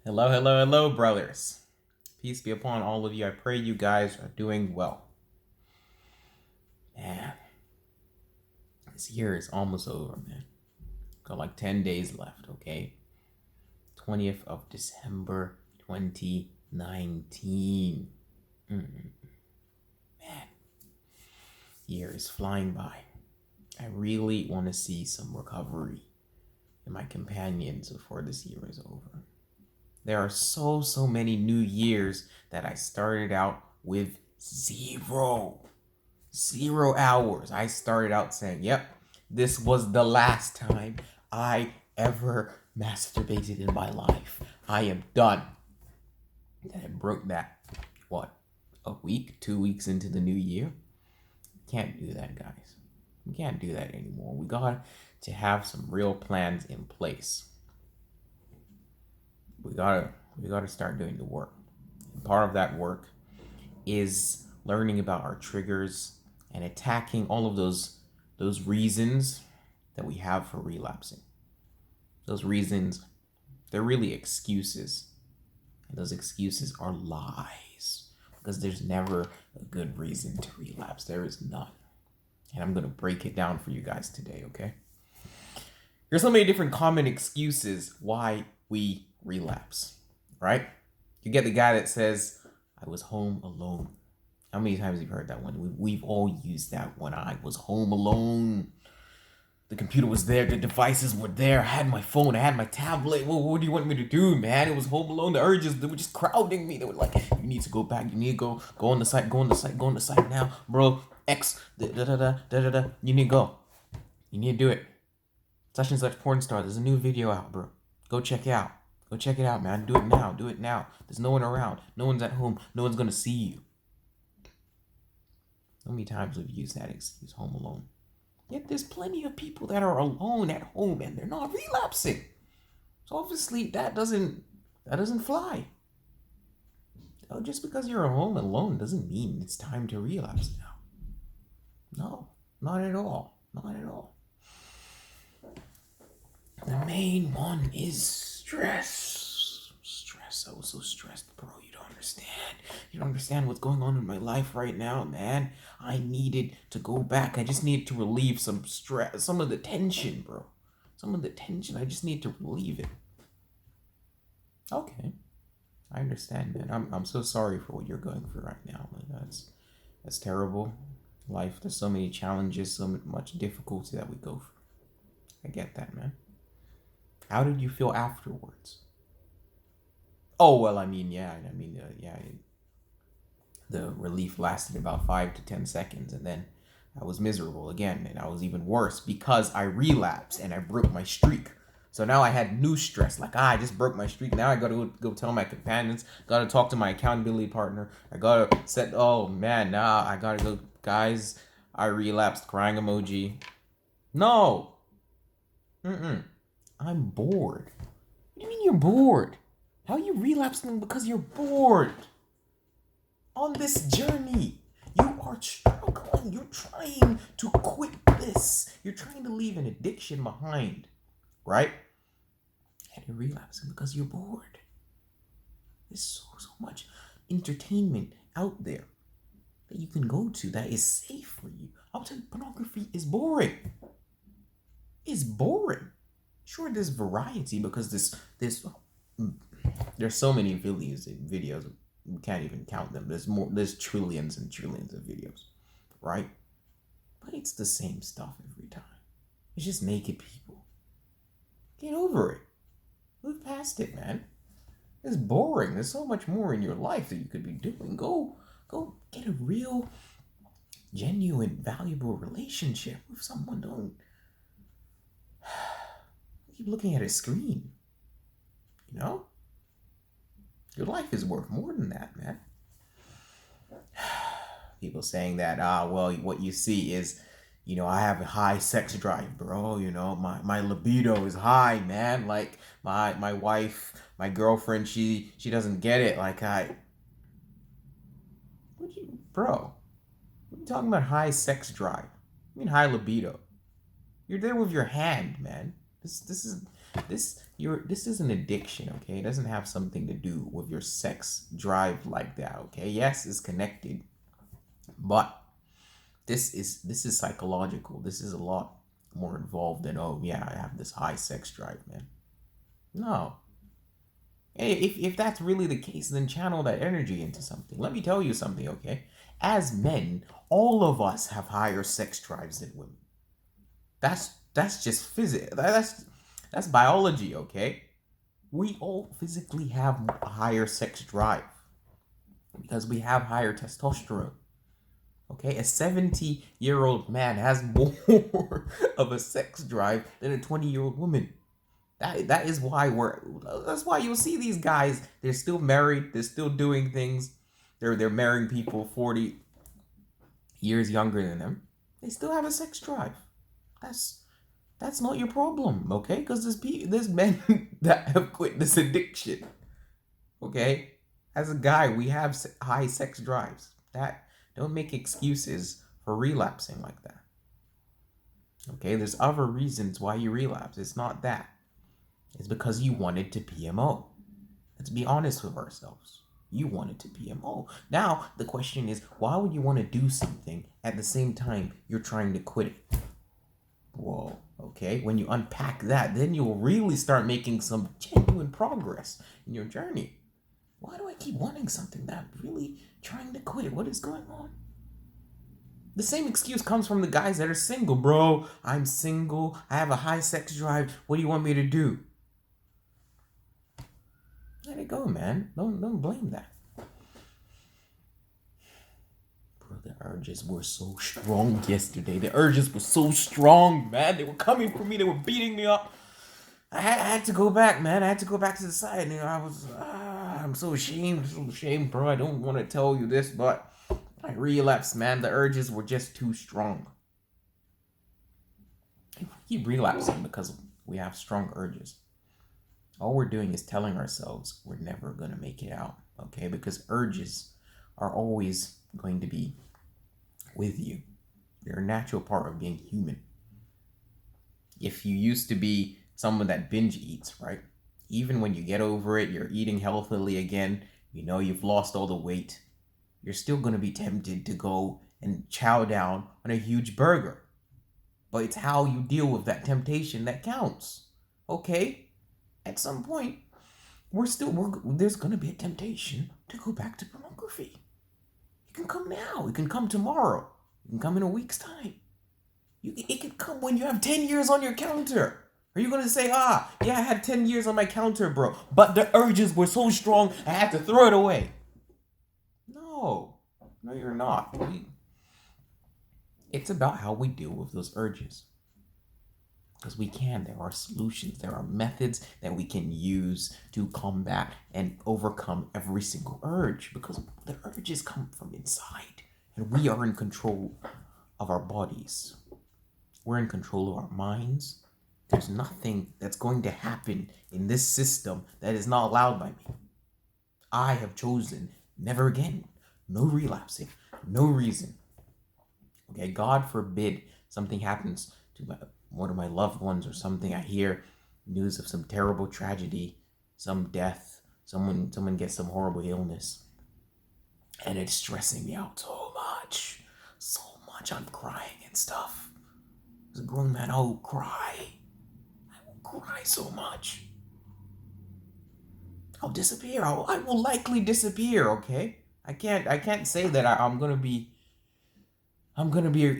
Hello, hello, hello, brothers. Peace be upon all of you. I pray you guys are doing well. Man, this year is almost over, man. Got like 10 days left, okay? 20th of December 2019. Man, year is flying by. I really want to see some recovery in my companions before this year is over. There are so many new years that I started out with zero hours. I started out saying, yep, this was the last time I ever masturbated in my life. I am done. And I broke that, what, a week, 2 weeks into the new year? Can't do that, guys. We can't do that anymore. We got to have some real plans in place. We gotta start doing the work. And part of that work is learning about our triggers and attacking all of those reasons that we have for relapsing. Those reasons, they're really excuses. And those excuses are lies. Because there's never a good reason to relapse. There is none. And I'm gonna break it down for you guys today, okay? There's so many different common excuses why we relapse, right? You get the guy that says, I was home alone. How many times have you heard that one? We've all used that one. I was home alone. The computer was there. The devices were there. I had my phone. I had my tablet. What do you want me to do, man? It was home alone. The urges, they were just crowding me. They were like, you need to go back. You need to go on the site. Go on the site now. Bro, X, da. You need to go. You need to do it. Such and such porn star. There's a new video out, bro. Go check it out. Go check it out, man. Do it now. Do it now. There's no one around. No one's at home. No one's going to see you. How many times we've used that excuse, home alone? Yet there's plenty of people that are alone at home and they're not relapsing. So obviously that doesn't fly. Just because you're home alone doesn't mean it's time to relapse now. No, not at all. Not at all. The main one is stress. Stress. I was so stressed, bro. You don't understand. You don't understand what's going on in my life right now, man. I needed to go back. I just needed to relieve some stress, some of the tension, bro. Some of the tension. I just need to relieve it. Okay. I understand, man. I'm so sorry for what you're going through right now. Like, that's terrible. Life, there's so many challenges, so much difficulty that we go through. I get that, man. How did you feel afterwards? Oh well, the relief lasted about 5 to 10 seconds, and then I was miserable again, and I was even worse because I relapsed and I broke my streak. So now I had new stress. Like, I just broke my streak. Now I gotta go tell my companions. Gotta talk to my accountability partner. I gotta set. Oh man, nah. I gotta go, guys. I relapsed. Crying emoji. No. I'm bored. What do you mean you're bored? How are you relapsing because you're bored? On this journey, you are struggling. You're trying to quit this. You're trying to leave an addiction behind, right? And you're relapsing because you're bored. There's so much entertainment out there that you can go to that is safe for you. I'll tell you, pornography is boring. It's boring. Sure, there's variety because there's so many videos we can't even count them. There's trillions and trillions of videos, right? But it's the same stuff every time. It's just naked people. Get over it. Move past it, man. It's boring. There's so much more in your life that you could be doing. Go get a real, genuine, valuable relationship with someone. Don't keep looking at a screen. You know? Your life is worth more than that, man. People saying that, well, what you see is, I have a high sex drive, bro. My libido is high, man. Like, my wife, my girlfriend, she doesn't get it. Like, bro, what are you talking about high sex drive? I mean high libido. You're there with your hand, man. This This is an addiction, okay? It doesn't have something to do with your sex drive like that, okay? Yes, it's connected, but this is psychological. This is a lot more involved than, oh yeah, I have this high sex drive, man. No. Hey, if that's really the case, then channel that energy into something. Let me tell you something, okay? As men, all of us have higher sex drives than women. That's just physics. That's biology, okay? We all physically have a higher sex drive because we have higher testosterone. Okay, a 70-year-old man has more of a sex drive than a 20-year-old woman. That is why that's why you'll see these guys, they're still married, they're still doing things. They're marrying people 40 years younger than them. They still have a sex drive. That's not your problem, okay? Because there's men that have quit this addiction. Okay? As a guy, we have high sex drives. That don't make excuses for relapsing like that. Okay? There's other reasons why you relapse. It's not that. It's because you wanted to PMO. Let's be honest with ourselves. You wanted to PMO. Now, the question is, why would you want to do something at the same time you're trying to quit it? Whoa, okay. When you unpack that, then you'll really start making some genuine progress in your journey. Why do I keep wanting something that I'm really trying to quit it? What is going on? The same excuse comes from the guys that are single. Bro, I'm single. I have a high sex drive. What do you want me to do? Let it go, man. Don't blame that. Bro, the urges were so strong yesterday. The urges were so strong, man. They were coming for me. They were beating me up. I had to go back, man. I had to go back to the side. You know, I'm so ashamed, bro. I don't want to tell you this, but I relapsed, man. The urges were just too strong. We keep relapsing because we have strong urges. All we're doing is telling ourselves we're never going to make it out, okay? Because urges are always going to be with you. They're a natural part of being human. If you used to be someone that binge eats, right? Even when you get over it, you're eating healthily again, you know you've lost all the weight, you're still going to be tempted to go and chow down on a huge burger. But it's how you deal with that temptation that counts, okay? At some point, there's going to be a temptation to go back to pornography. It can come now. It can come tomorrow. It can come in a week's time. It can come when you have 10 years on your counter. Are you going to say, yeah, I had 10 years on my counter, bro, but the urges were so strong, I had to throw it away? No, you're not. It's about how we deal with those urges. Because there are solutions, there are methods that we can use to combat and overcome every single urge, because the urges come from inside and we are in control of our bodies. We're in control of our minds. There's nothing that's going to happen in this system that is not allowed by me. I have chosen never again, no relapsing, no reason. Okay, God forbid something happens to one of my loved ones or something. I hear news of some terrible tragedy, some death, someone gets some horrible illness, and it's stressing me out so much. I'm crying and stuff. As a grown man, I will cry so much. I'll disappear. I will likely disappear, okay? I can't say that I'm gonna be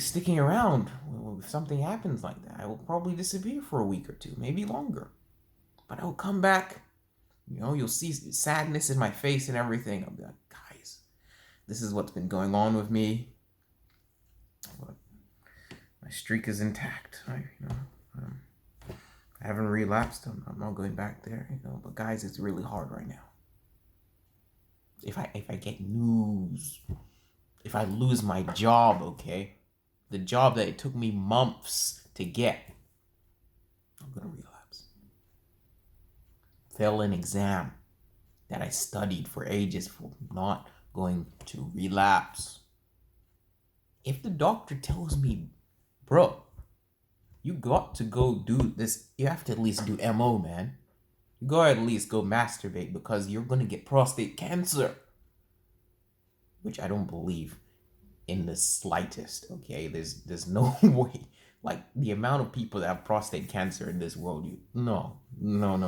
sticking around. If something happens like that, I will probably disappear for a week or two, maybe longer. But I'll come back. You know, you'll see sadness in my face and everything. I'll be like, guys, this is what's been going on with me. But my streak is intact. I haven't relapsed. I'm not going back there. But guys, it's really hard right now. If I get news, if I lose my job, okay, the job that it took me months to get, I'm gonna relapse. Fail an exam that I studied for ages for, not going to relapse. If the doctor tells me, bro, you got to go do this, you have to at least do MO, man. You go at least go masturbate because you're gonna get prostate cancer. Which I don't believe in the slightest. Okay, there's no way. Like the amount of people that have prostate cancer in this world, no, not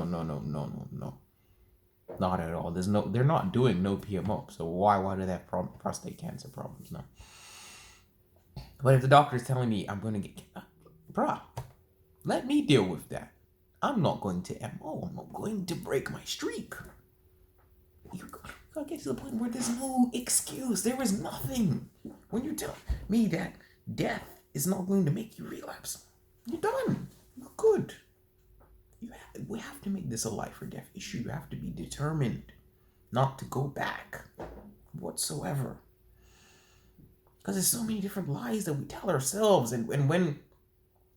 at all. They're not doing no PMO. So why do they have prostate cancer problems? No. But if the doctor is telling me I'm gonna get, bruh, let me deal with that. I'm not going to MO. I'm not going to break my streak. You gotta get to the point where there's no excuse. There is nothing. When you tell me that death is not going to make you relapse, you're done. You're good. We have to make this a life or death issue. You have to be determined not to go back whatsoever. Because there's so many different lies that we tell ourselves, and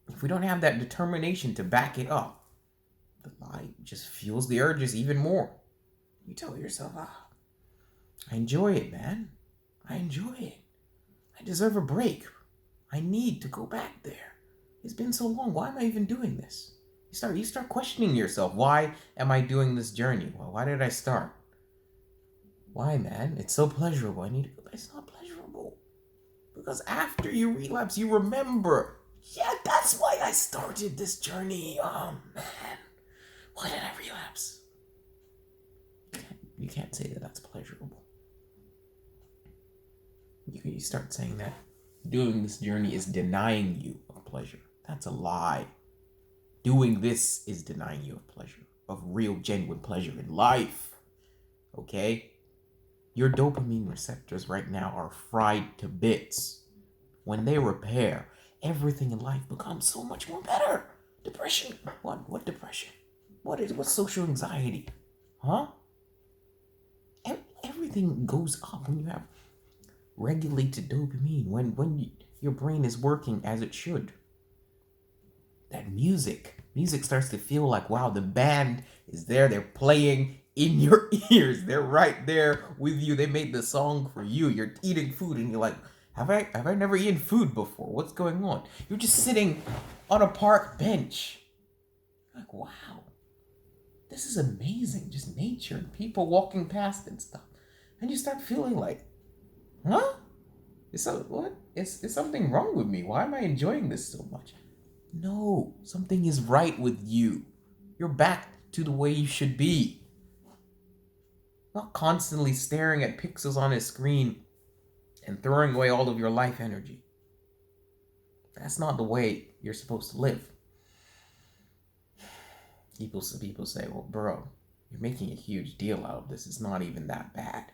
if we don't have that determination to back it up, the lie just fuels the urges even more. You tell yourself, I enjoy it, man. I enjoy it. I deserve a break. I need to go back there. It's been so long. Why am I even doing this? You start questioning yourself. Why am I doing this journey? Well, why did I start? Why, man? It's so pleasurable. I need to go back. It's not pleasurable. Because after you relapse, you remember, yeah, that's why I started this journey. Oh, man. Why did I relapse? You can't say that that's pleasurable. You start saying that doing this journey is denying you of pleasure. That's a lie. Doing this is denying you of pleasure, of real, genuine pleasure in life. Okay? Your dopamine receptors right now are fried to bits. When they repair, everything in life becomes so much more better. Depression. What depression? What's social anxiety? Huh? Everything goes up when you have regulated dopamine, when your brain is working as it should. That music starts to feel like, wow, the band is there, they're playing in your ears, they're right there with you, they made the song for you. You're eating food and you're like, have I never eaten food before? What's going on? You're just sitting on a park bench, like, wow, this is amazing. Just nature and people walking past and stuff, and you start feeling like, huh? Is something wrong with me? Why am I enjoying this so much? No, something is right with you. You're back to the way you should be. Not constantly staring at pixels on a screen and throwing away all of your life energy. That's not the way you're supposed to live. People say, well, bro, you're making a huge deal out of this. It's not even that bad.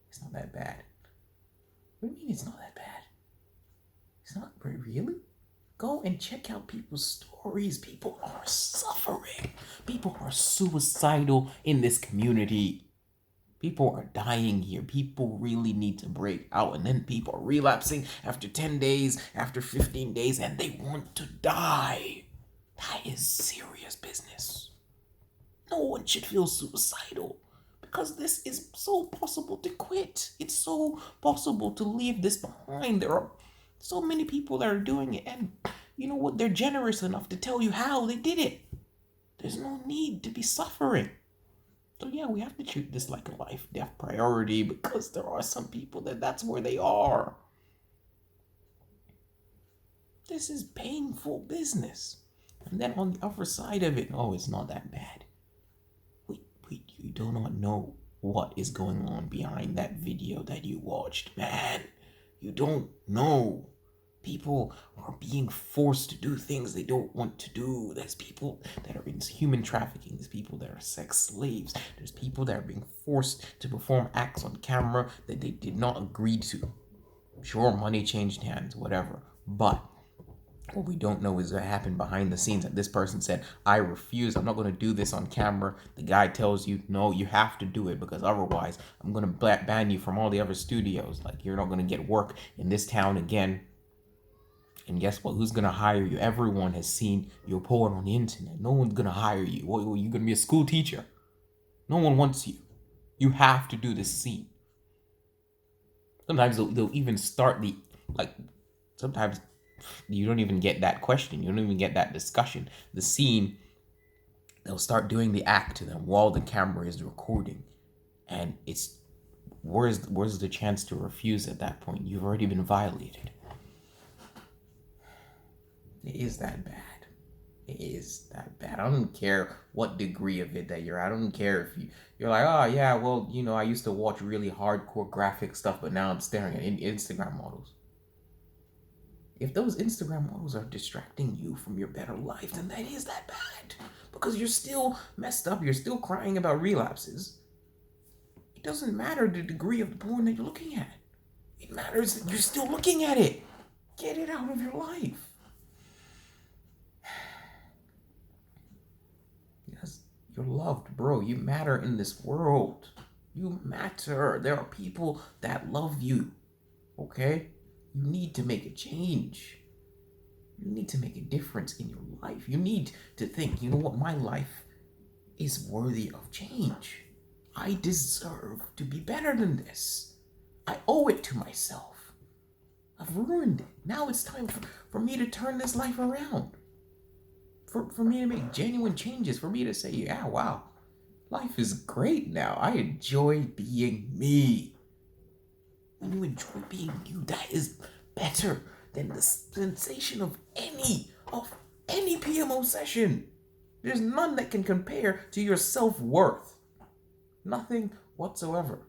It's not that bad. What do you mean it's not that bad? It's not, really? Go and check out people's stories. People are suffering. People are suicidal in this community. People are dying here. People really need to break out. And then people are relapsing after 10 days, after 15 days, and they want to die. That is serious business. No one should feel suicidal, because this is so possible to quit. It's so possible to leave this behind. There are so many people that are doing it, and you know what? They're generous enough to tell you how they did it. There's no need to be suffering. So yeah, we have to treat this like a life-death priority, because there are some people that's where they are. This is painful business. And then on the other side of it, oh, it's not that bad. You do not know what is going on behind that video that you watched, man. You don't know. People are being forced to do things they don't want to do. There's people that are in human trafficking. There's people that are sex slaves. There's people that are being forced to perform acts on camera that they did not agree to. Sure, money changed hands, whatever. But what we don't know is what happened behind the scenes. That this person said, I refuse. I'm not going to do this on camera. The guy tells you, no, you have to do it, because otherwise I'm going to ban you from all the other studios. Like, you're not going to get work in this town again. And guess what? Who's going to hire you? Everyone has seen your porn on the internet. No one's going to hire you. What, you're going to be a school teacher. No one wants you. You have to do this scene. Sometimes they'll even start sometimes you don't even get that question. You don't even get that discussion. The scene they'll start doing the act to them while the camera is recording. And it's where's the chance to refuse at that point? You've already been violated. It is that bad. It is that bad. I don't care what degree of it that you're at. I don't care if you're like, oh yeah, well, I used to watch really hardcore graphic stuff, but now I'm staring at Instagram models. If those Instagram models are distracting you from your better life, then that is that bad. Because you're still messed up. You're still crying about relapses. It doesn't matter the degree of the porn that you're looking at. It matters that you're still looking at it. Get it out of your life. Yes, you're loved, bro. You matter in this world. You matter. There are people that love you. Okay? You need to make a change. You need to make a difference in your life. You need to think, you know what? My life is worthy of change. I deserve to be better than this. I owe it to myself. I've ruined it. Now it's time for me to turn this life around. For me to make genuine changes. For me to say, yeah, wow, life is great now. I enjoy being me. When you enjoy being you, that is better than the sensation of any PMO session. There's none that can compare to your self-worth. Nothing whatsoever.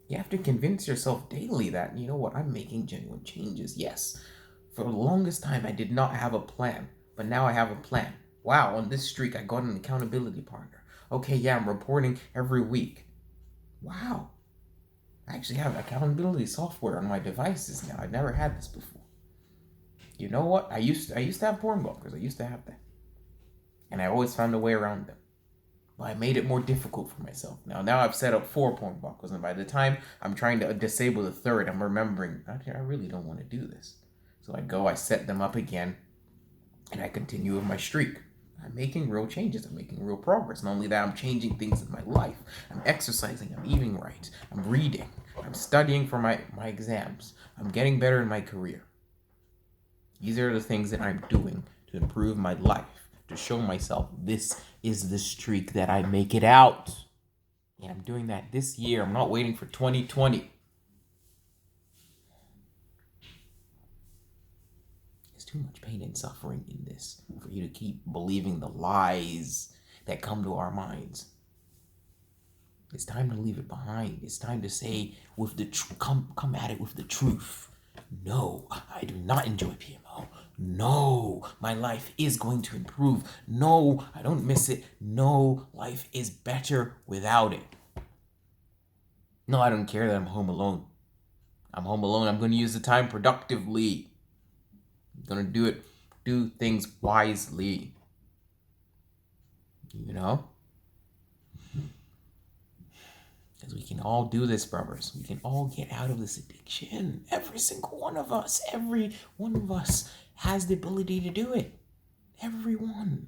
You have to convince yourself daily that, you know what, I'm making genuine changes. Yes, for the longest time I did not have a plan, but now I have a plan. Wow, on this streak I got an accountability partner. Okay, yeah, I'm reporting every week. Wow. I actually have accountability software on my devices now. I've never had this before. You know what? I used to have porn blockers. I used to have that. And I always found a way around them. But I made it more difficult for myself. Now I've set up 4 porn blockers, and by the time I'm trying to disable the third, I'm remembering, I really don't want to do this. So I set them up again, and I continue with my streak. I'm making real changes. I'm making real progress. Not only that, I'm changing things in my life. I'm exercising. I'm eating right. I'm reading. I'm studying for my exams. I'm getting better in my career. These are the things that I'm doing to improve my life, to show myself this is the streak that I make it out. And I'm doing that this year. I'm not waiting for 2020. There's too much pain and suffering in this for you to keep believing the lies that come to our minds. It's time to leave it behind. It's time to say with the come at it with the truth. No, I do not enjoy PMO. No, my life is going to improve. No, I don't miss it. No, life is better without it. No, I don't care that I'm home alone. I'm home alone. I'm going to use the time productively. I'm going to do things wisely. You know? Because we can all do this, brothers. We can all get out of this addiction. Every single one of us. Every one of us has the ability to do it. Everyone.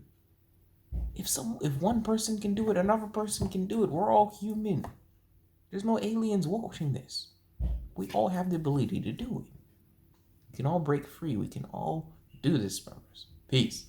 If one person can do it, another person can do it. We're all human. There's no aliens watching this. We all have the ability to do it. We can all break free. We can all do this, brothers. Peace.